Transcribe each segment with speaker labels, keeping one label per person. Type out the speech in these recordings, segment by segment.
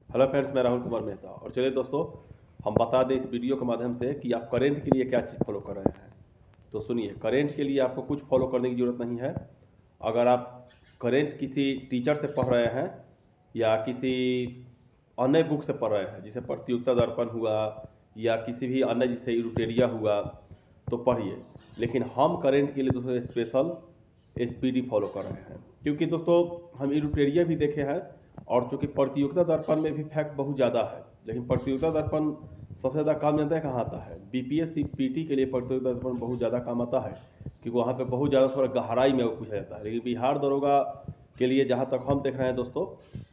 Speaker 1: Hello friends, मैं राहुल कुमार मेहता। और चलिए दोस्तों, हम बता दें इस वीडियो के माध्यम से कि आप करेंट के लिए क्या चीज़ फॉलो कर रहे हैं। तो सुनिए, करेंट के लिए आपको कुछ फॉलो करने की ज़रूरत नहीं है। अगर आप करेंट किसी टीचर से पढ़ रहे हैं या किसी अन्य बुक से पढ़ रहे हैं, जैसे प्रतियोगिता दर्पण हुआ या किसी भी अन्य जैसे इरुटेरिया हुआ, तो पढ़िए। लेकिन हम करेंट के लिए दोस्तों स्पेशल एसपीडी फॉलो कर रहे हैं, क्योंकि दोस्तों हम इरुटेरिया भी देखे हैं और चूँकि प्रतियोगिता दर्पण में भी फैक्ट बहुत ज़्यादा है। लेकिन प्रतियोगिता दर्पण सबसे ज़्यादा काम जानते हैं कहाँ आता है? बीपीएससी पीटी के लिए प्रतियोगिता दर्पण बहुत ज़्यादा काम आता है, क्योंकि वहाँ पे बहुत ज़्यादा थोड़ा गहराई में वो पूछा जाता है। लेकिन बिहार दरोगा के लिए जहाँ तक हम देख रहे हैं दोस्तों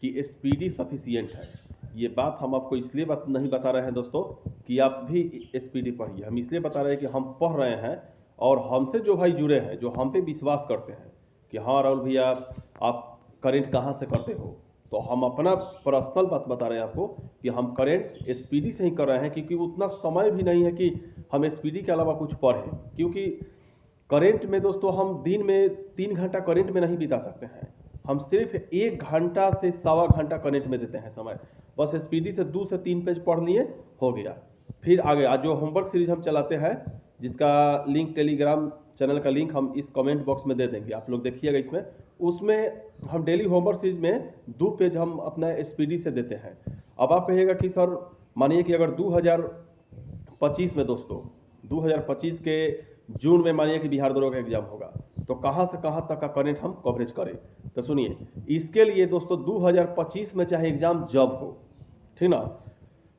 Speaker 1: कि एसपीडी सफिशियंट है। ये बात हम आपको इसलिए नहीं बता रहे हैं दोस्तों कि आप भी एसपीडी पढ़िए। हम इसलिए बता रहे हैं कि हम पढ़ रहे हैं और हमसे जो भाई जुड़े हैं, जो हम पे विश्वास करते हैं कि हाँ राहुल भैया आप करेंट कहाँ से करते हो, तो हम अपना पर्सनल बात बता रहे हैं आपको कि हम करेंट एसपीडी से ही कर रहे हैं, क्योंकि उतना समय भी नहीं है कि हम एसपीडी के अलावा कुछ पढ़ें। क्योंकि करेंट में दोस्तों हम दिन में 3 घंटा करेंट में नहीं बिता सकते हैं। हम सिर्फ 1 घंटा से सवा घंटा करेंट में देते हैं समय। बस एसपीडी से 2 से 3 पेज पढ़ लिए, हो गया। फिर आगे आज जो होमवर्क सीरीज हम चलाते हैं, जिसका लिंक टेलीग्राम चैनल का लिंक हम इस कमेंट बॉक्स में दे देंगे, आप लोग देखिएगा। इसमें उसमें हम डेली होमवर्क सीरीज में 2 पेज हम अपना एसपीडी से देते हैं। अब आप कहिएगा कि सर मानिए कि अगर 2025 में दोस्तों 2025 के जून में मानिए कि बिहार दरोगा का एग्जाम होगा, तो कहाँ से कहाँ तक का करेंट हम कवरेज करें। तो सुनिए, इसके लिए दोस्तों 2025 में चाहे एग्जाम जब हो, ठीक ना,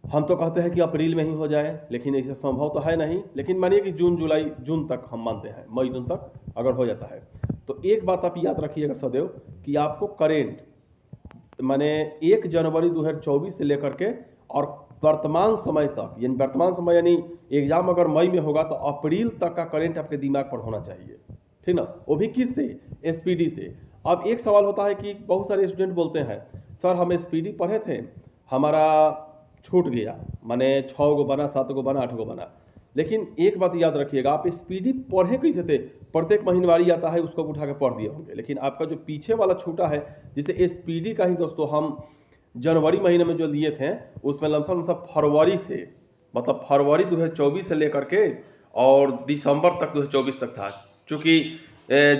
Speaker 1: हम तो कहते हैं कि अप्रैल में ही हो जाए, लेकिन ऐसा संभव तो है नहीं। लेकिन मानिए कि जून तक हम मानते हैं, मई जून तक अगर हो जाता है, तो एक बात आप याद रखिएगा सदैव कि आपको करेंट माने 1 जनवरी 2024 से लेकर के और वर्तमान समय तक, यानी वर्तमान समय यानी एग्जाम अगर मई में होगा तो अप्रैल तक का करेंट आपके दिमाग पर होना चाहिए, ठीक ना। वो भी किस से? एसपीडी से। अब एक सवाल होता है कि बहुत सारे स्टूडेंट बोलते हैं सर हम एसपीडी पढ़े थे, हमारा छूट गया, माने 6 गो बना, 7 गो बना, 8 गो बना। लेकिन एक बात याद रखिएगा, आप एसपीडी पढ़े कैसे थे? प्रत्येक महीनवारी आता है, उसको उठा के पढ़ दिए होंगे। लेकिन आपका जो पीछे वाला छूटा है, जिसे एसपीडी का ही दोस्तों हम जनवरी महीने में जो लिए थे, उसमें लमसम फरवरी से, मतलब फरवरी 2024 से लेकर के और दिसंबर तक 2024 तक था। चूँकि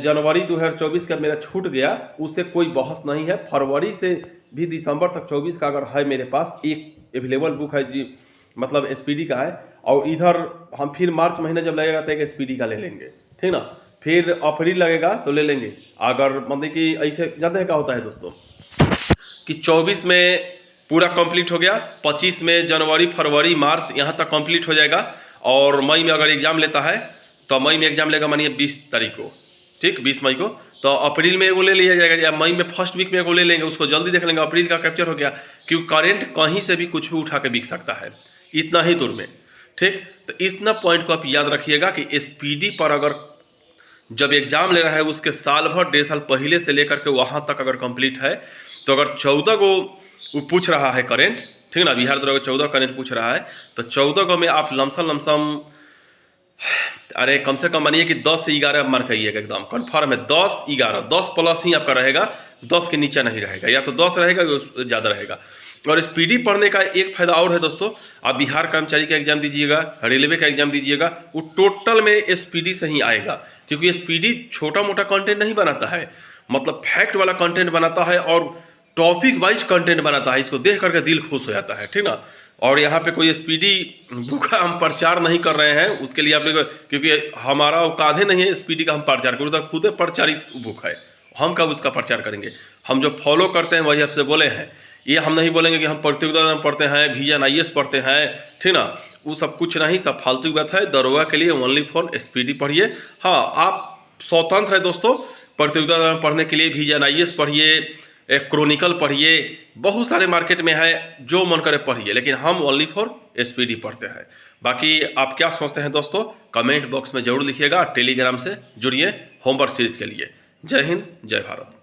Speaker 1: जनवरी 2024 का मेरा छूट गया, उससे कोई बहस नहीं है। फरवरी से भी दिसंबर तक 24 का अगर है मेरे पास, एक अवेलेबल बुक है जी, मतलब एसपीडी का है। और इधर हम फिर मार्च महीने जब लगेगा तो एक एसपीडी का ले लेंगे, ठीक ना। फिर अप्रैल लगेगा तो ले लेंगे। अगर मतलब कि ऐसे जानते हैं क्या होता है दोस्तों कि 24 में पूरा कंप्लीट हो गया, 25 में जनवरी फरवरी मार्च यहाँ तक कंप्लीट हो जाएगा। और मई में अगर एग्जाम लेता है तो मई में एग्जाम लेगा मानिए 20 तारीख को, ठीक, 20 मई को, तो अप्रैल में वो ले लिया जाएगा या मई में फर्स्ट वीक में वो ले लेंगे, उसको जल्दी देख लेंगे, अप्रैल का कैप्चर हो गया। क्योंकि करेंट कहीं से भी कुछ भी उठा के बिक सकता है इतना ही दूर में, ठीक। तो इतना पॉइंट को आप याद रखिएगा कि एसपीडी पर अगर जब एग्जाम ले रहा है उसके साल भर 1.5 साल पहले से लेकर के वहाँ तक अगर कंप्लीट है, तो अगर 14 को वो पूछ रहा है करेंट, ठीक ना, बिहार दरोगा 14 करेंट पूछ रहा है, तो 14 को में आप लमसम अरे कम से कम मानिए कि 10 से 11 मार्क आइएगा, एकदम कन्फर्म है। 10 11 10 प्लस ही आपका रहेगा, 10 के नीचे नहीं रहेगा, या तो 10 रहेगा या ज़्यादा रहेगा। और स्पीडी पढ़ने का एक फायदा और है दोस्तों, आप बिहार कर्मचारी का एग्जाम दीजिएगा, रेलवे का एग्जाम दीजिएगा, वो टोटल में एसपीडी से ही आएगा। क्योंकि एसपीडी छोटा मोटा कंटेंट नहीं बनाता है, मतलब फैक्ट वाला कंटेंट बनाता है और टॉपिक वाइज कंटेंट बनाता है। इसको देख करके दिल खुश हो जाता है, ठीक ना। और यहाँ पे कोई एसपीडी बुक का हम प्रचार नहीं कर रहे हैं, उसके लिए आप लोग, क्योंकि हमारा औकात नहीं है एसपीडी का हम प्रचार करूँ, तो खुद प्रचारित बुक है, हम कब उसका प्रचार करेंगे। हम जो फॉलो करते हैं वही आपसे बोले हैं। ये हम नहीं बोलेंगे कि हम प्रतियोगिता पढ़ते हैं, विजन आईएएस पढ़ते हैं, ठीक ना, वो सब कुछ नहीं, सब फालतू की बात है। दरोगा के लिए ओनली फॉर एसपीडी पढ़िए। हाँ, आप स्वतंत्र है दोस्तों प्रतियोगिता पढ़ने के लिए, विजन आईएएस पढ़िए, क्रोनिकल पढ़िए, बहुत सारे मार्केट में है, जो मन करे पढ़िए, लेकिन हम ओनली फॉर एसपीडी पढ़ते हैं। बाकी आप क्या सोचते हैं दोस्तों, कमेंट बॉक्स में जरूर लिखिएगा। टेलीग्राम से जुड़िए होमवर्क सीरीज के लिए। जय हिंद, जय भारत।